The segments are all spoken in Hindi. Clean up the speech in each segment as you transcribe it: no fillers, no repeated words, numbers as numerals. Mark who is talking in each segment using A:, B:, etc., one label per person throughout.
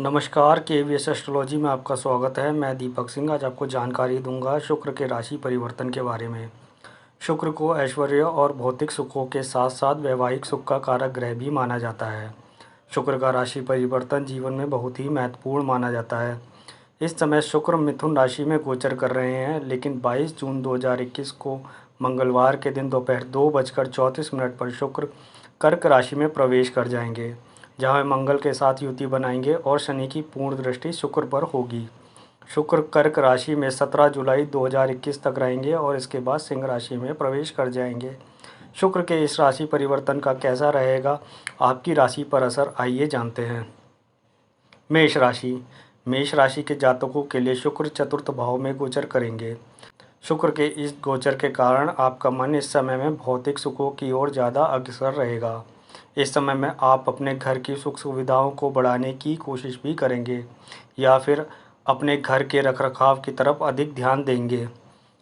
A: नमस्कार, केवीएस एस्ट्रोलॉजी में आपका स्वागत है। मैं दीपक सिंह आज आपको जानकारी दूंगा शुक्र के राशि परिवर्तन के बारे में। शुक्र को ऐश्वर्य और भौतिक सुखों के साथ साथ वैवाहिक सुख का कारक ग्रह भी माना जाता है। शुक्र का राशि परिवर्तन जीवन में बहुत ही महत्वपूर्ण माना जाता है। इस समय शुक्र मिथुन राशि में गोचर कर रहे हैं, लेकिन 22 जून 2021 को मंगलवार के दिन दोपहर 2:34 पर शुक्र कर्क राशि में प्रवेश कर जाएंगे, जहां वे मंगल के साथ युति बनाएंगे और शनि की पूर्ण दृष्टि शुक्र पर होगी। शुक्र कर्क राशि में 17 जुलाई 2021 तक रहेंगे और इसके बाद सिंह राशि में प्रवेश कर जाएंगे। शुक्र के इस राशि परिवर्तन का कैसा रहेगा आपकी राशि पर असर, आइए जानते हैं। मेष राशि। मेष राशि के जातकों के लिए शुक्र चतुर्थ भाव में गोचर करेंगे। शुक्र के इस गोचर के कारण आपका मन इस समय में भौतिक सुखों की ओर ज़्यादा अग्रसर रहेगा। इस समय में आप अपने घर की सुख सुविधाओं को बढ़ाने की कोशिश भी करेंगे या फिर अपने घर के रखरखाव की तरफ अधिक ध्यान देंगे।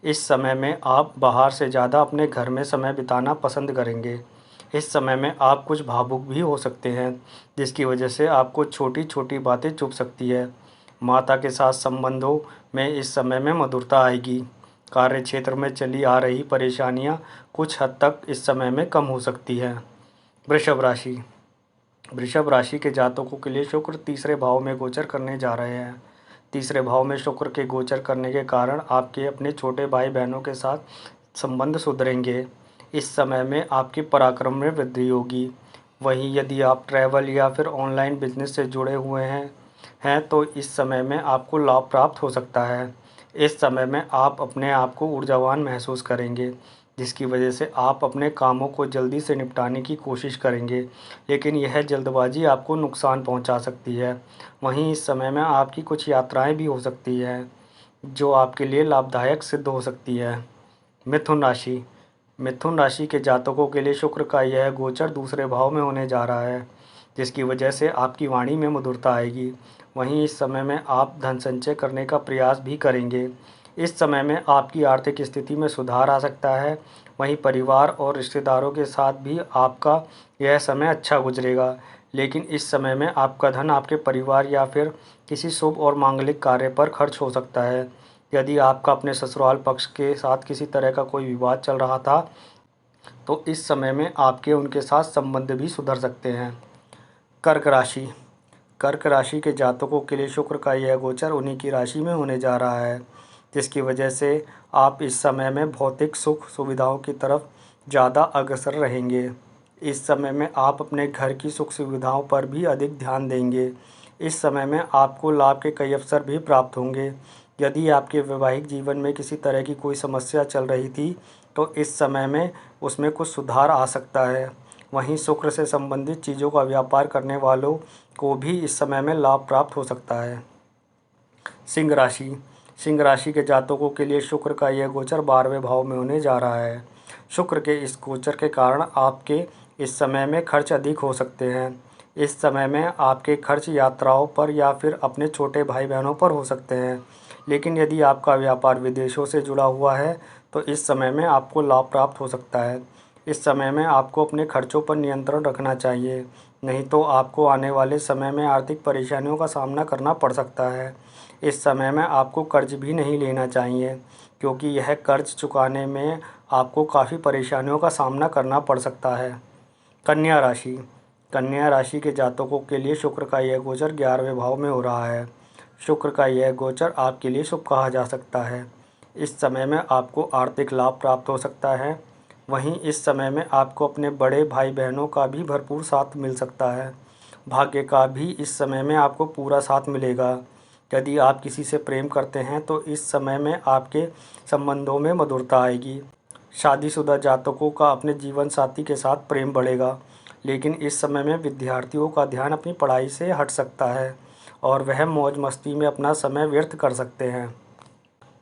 A: इस समय में आप बाहर से ज़्यादा अपने घर में समय बिताना पसंद करेंगे। इस समय में आप कुछ भावुक भी हो सकते हैं, जिसकी वजह से आपको छोटी छोटी बातें चुभ सकती है। माता के साथ संबंधों में इस समय में मधुरता आएगी। कार्य क्षेत्र में चली आ रही परेशानियां कुछ हद तक इस समय में कम हो सकती हैं। वृषभ राशि। वृषभ राशि के जातकों के लिए शुक्र तीसरे भाव में गोचर करने जा रहे हैं। तीसरे भाव में शुक्र के गोचर करने के कारण आपके अपने छोटे भाई बहनों के साथ संबंध सुधरेंगे। इस समय में आपके पराक्रम में वृद्धि होगी। वहीं यदि आप ट्रैवल या फिर ऑनलाइन बिजनेस से जुड़े हुए हैं तो इस समय में आपको लाभ प्राप्त हो सकता है। इस समय में आप अपने आप को ऊर्जावान महसूस करेंगे, जिसकी वजह से आप अपने कामों को जल्दी से निपटाने की कोशिश करेंगे, लेकिन यह जल्दबाजी आपको नुकसान पहुंचा सकती है। वहीं इस समय में आपकी कुछ यात्राएं भी हो सकती हैं, जो आपके लिए लाभदायक सिद्ध हो सकती है। मिथुन राशि। मिथुन राशि के जातकों के लिए शुक्र का यह गोचर दूसरे भाव में होने जा रहा है, जिसकी वजह से आपकी वाणी में मधुरता आएगी। वहीं इस समय में आप धन संचय करने का प्रयास भी करेंगे। इस समय में आपकी आर्थिक स्थिति में सुधार आ सकता है। वहीं परिवार और रिश्तेदारों के साथ भी आपका यह समय अच्छा गुजरेगा, लेकिन इस समय में आपका धन आपके परिवार या फिर किसी शुभ और मांगलिक कार्य पर खर्च हो सकता है। यदि आपका अपने ससुराल पक्ष के साथ किसी तरह का कोई विवाद चल रहा था, तो इस समय में आपके उनके साथ संबंध भी सुधर सकते हैं। कर्क राशि। कर्क राशि के जातकों के लिए शुक्र का यह गोचर उन्हीं की राशि में होने जा रहा है, जिसकी वजह से आप इस समय में भौतिक सुख सुविधाओं की तरफ ज़्यादा अग्रसर रहेंगे। इस समय में आप अपने घर की सुख सुविधाओं पर भी अधिक ध्यान देंगे। इस समय में आपको लाभ के कई अवसर भी प्राप्त होंगे। यदि आपके वैवाहिक जीवन में किसी तरह की कोई समस्या चल रही थी, तो इस समय में उसमें कुछ सुधार आ सकता है। वहीं शुक्र से संबंधित चीज़ों का व्यापार करने वालों को भी इस समय में लाभ प्राप्त हो सकता है। सिंह राशि। सिंह राशि के जातकों के लिए शुक्र का यह गोचर 12वें भाव में होने जा रहा है। शुक्र के इस गोचर के कारण आपके इस समय में खर्च अधिक हो सकते हैं। इस समय में आपके खर्च यात्राओं पर या फिर अपने छोटे भाई बहनों पर हो सकते हैं, लेकिन यदि आपका व्यापार विदेशों से जुड़ा हुआ है तो इस समय में आपको लाभ प्राप्त हो सकता है। इस समय में आपको अपने खर्चों पर नियंत्रण रखना चाहिए, नहीं तो आपको आने वाले समय में आर्थिक परेशानियों का सामना करना पड़ सकता है। इस समय में आपको कर्ज भी नहीं लेना चाहिए, क्योंकि यह कर्ज चुकाने में आपको काफ़ी परेशानियों का सामना करना पड़ सकता है। कन्या राशि। कन्या राशि के जातकों के लिए शुक्र का यह गोचर 11वें भाव में हो रहा है। शुक्र का यह गोचर आपके लिए शुभ कहा जा सकता है। इस समय में आपको आर्थिक लाभ प्राप्त हो सकता है। वहीं इस समय में आपको अपने बड़े भाई बहनों का भी भरपूर साथ मिल सकता है। भाग्य का भी इस समय में आपको पूरा साथ मिलेगा। यदि आप किसी से प्रेम करते हैं तो इस समय में आपके संबंधों में मधुरता आएगी। शादीशुदा जातकों का अपने जीवन साथी के साथ प्रेम बढ़ेगा, लेकिन इस समय में विद्यार्थियों का ध्यान अपनी पढ़ाई से हट सकता है और वह मौज मस्ती में अपना समय व्यर्थ कर सकते हैं।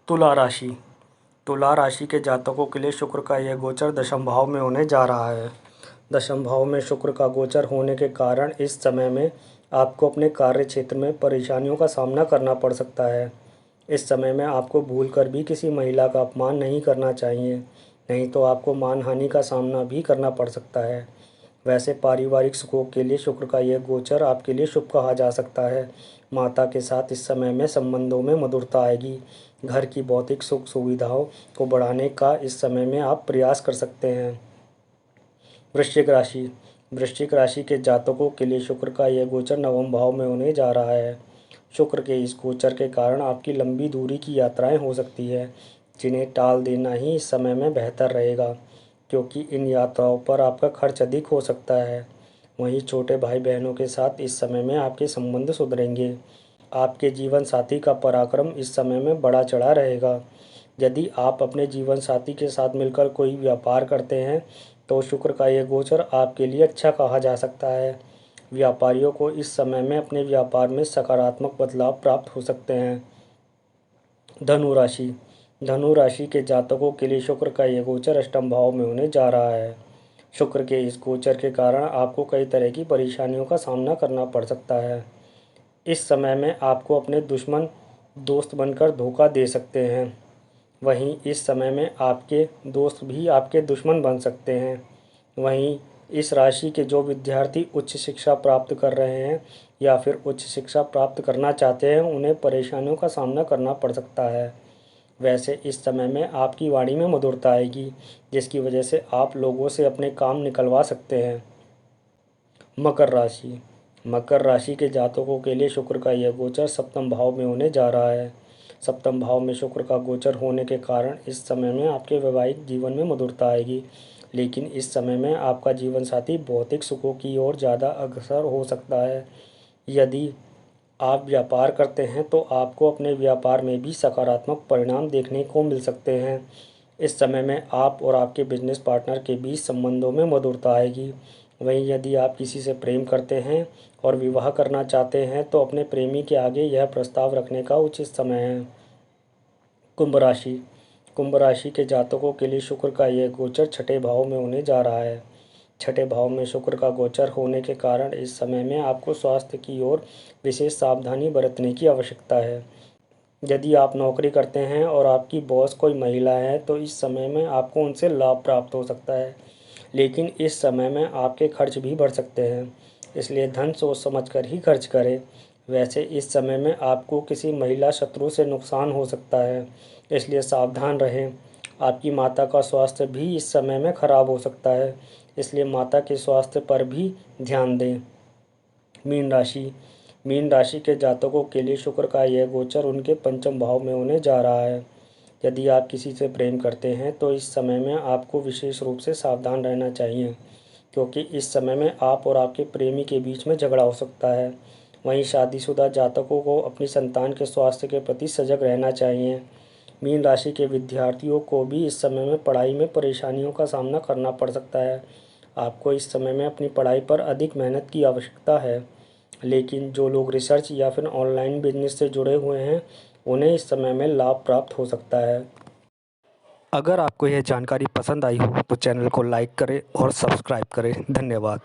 A: तुला राशि। तुला राशि के जातकों के लिए शुक्र का यह गोचर दशम भाव में होने जा रहा है। दशम भाव में शुक्र का गोचर होने के कारण इस समय में आपको अपने कार्य क्षेत्र में परेशानियों का सामना करना पड़ सकता है। इस समय में आपको भूलकर भी किसी महिला का अपमान नहीं करना चाहिए, नहीं तो आपको मानहानि का सामना भी करना पड़ सकता है। वैसे पारिवारिक सुखों के लिए शुक्र का यह गोचर आपके लिए शुभ कहा जा सकता है। माता के साथ इस समय में संबंधों में मधुरता आएगी। घर की भौतिक सुख सुविधाओं को बढ़ाने का इस समय में आप प्रयास कर सकते हैं। वृश्चिक राशि। वृश्चिक राशि के जातकों के लिए शुक्र का यह गोचर नवम भाव में होने जा रहा है। शुक्र के इस गोचर के कारण आपकी लंबी दूरी की यात्राएं हो सकती है, जिन्हें टाल देना ही इस समय में बेहतर रहेगा, क्योंकि इन यात्राओं पर आपका खर्च अधिक हो सकता है। वहीं छोटे भाई बहनों के साथ इस समय में आपके संबंध सुधरेंगे। आपके जीवन साथी का पराक्रम इस समय में बढ़ा चढ़ा रहेगा। यदि आप अपने जीवन साथी के साथ मिलकर कोई व्यापार करते हैं तो शुक्र का यह गोचर आपके लिए अच्छा कहा जा सकता है। व्यापारियों को इस समय में अपने व्यापार में सकारात्मक बदलाव प्राप्त हो सकते हैं। धनु राशि। धनु राशि के जातकों के लिए शुक्र का यह गोचर अष्टम भाव में होने जा रहा है। शुक्र के इस गोचर के कारण आपको कई तरह की परेशानियों का सामना करना पड़ सकता है। इस समय में आपको अपने दुश्मन दोस्त बनकर धोखा दे सकते हैं। वहीं इस समय में आपके दोस्त भी आपके दुश्मन बन सकते हैं। वहीं इस राशि के जो विद्यार्थी उच्च शिक्षा प्राप्त कर रहे हैं या फिर उच्च शिक्षा प्राप्त करना चाहते हैं, उन्हें परेशानियों का सामना करना पड़ सकता है। वैसे इस समय में आपकी वाणी में मधुरता आएगी, जिसकी वजह से आप लोगों से अपने काम निकलवा सकते हैं। मकर राशि। मकर राशि के जातकों के लिए शुक्र का यह गोचर सप्तम भाव में होने जा रहा है। सप्तम भाव में शुक्र का गोचर होने के कारण इस समय में आपके वैवाहिक जीवन में मधुरता आएगी, लेकिन इस समय में आपका जीवन साथी भौतिक सुखों की ओर ज़्यादा अग्रसर हो सकता है। यदि आप व्यापार करते हैं तो आपको अपने व्यापार में भी सकारात्मक परिणाम देखने को मिल सकते हैं। इस समय में आप और आपके बिजनेस पार्टनर के बीच संबंधों में मधुरता आएगी। वहीं यदि आप किसी से प्रेम करते हैं और विवाह करना चाहते हैं तो अपने प्रेमी के आगे यह प्रस्ताव रखने का उचित समय है। कुंभ राशि। कुंभ राशि के जातकों के लिए शुक्र का यह गोचर छठे भाव में होने जा रहा है। छठे भाव में शुक्र का गोचर होने के कारण इस समय में आपको स्वास्थ्य की ओर विशेष सावधानी बरतने की आवश्यकता है। यदि आप नौकरी करते हैं और आपकी बॉस कोई महिला है तो इस समय में आपको उनसे लाभ प्राप्त हो सकता है, लेकिन इस समय में आपके खर्च भी बढ़ सकते हैं, इसलिए धन सोच समझ कर ही खर्च करें। वैसे इस समय में आपको किसी महिला शत्रु से नुकसान हो सकता है, इसलिए सावधान रहें। आपकी माता का स्वास्थ्य भी इस समय में खराब हो सकता है, इसलिए माता के स्वास्थ्य पर भी ध्यान दें। मीन राशि। मीन राशि के जातकों के लिए शुक्र का यह गोचर उनके पंचम भाव में होने जा रहा है। यदि आप किसी से प्रेम करते हैं तो इस समय में आपको विशेष रूप से सावधान रहना चाहिए, क्योंकि इस समय में आप और आपके प्रेमी के बीच में झगड़ा हो सकता है। वहीं शादीशुदा जातकों को अपनी संतान के स्वास्थ्य के प्रति सजग रहना चाहिए। मीन राशि के विद्यार्थियों को भी इस समय में पढ़ाई में परेशानियों का सामना करना पड़ सकता है। आपको इस समय में अपनी पढ़ाई पर अधिक मेहनत की आवश्यकता है, लेकिन जो लोग रिसर्च या फिर ऑनलाइन बिजनेस से जुड़े हुए हैं, उन्हें इस समय में लाभ प्राप्त हो सकता है। अगर आपको यह जानकारी पसंद आई हो तो चैनल को लाइक करें और सब्सक्राइब करें। धन्यवाद।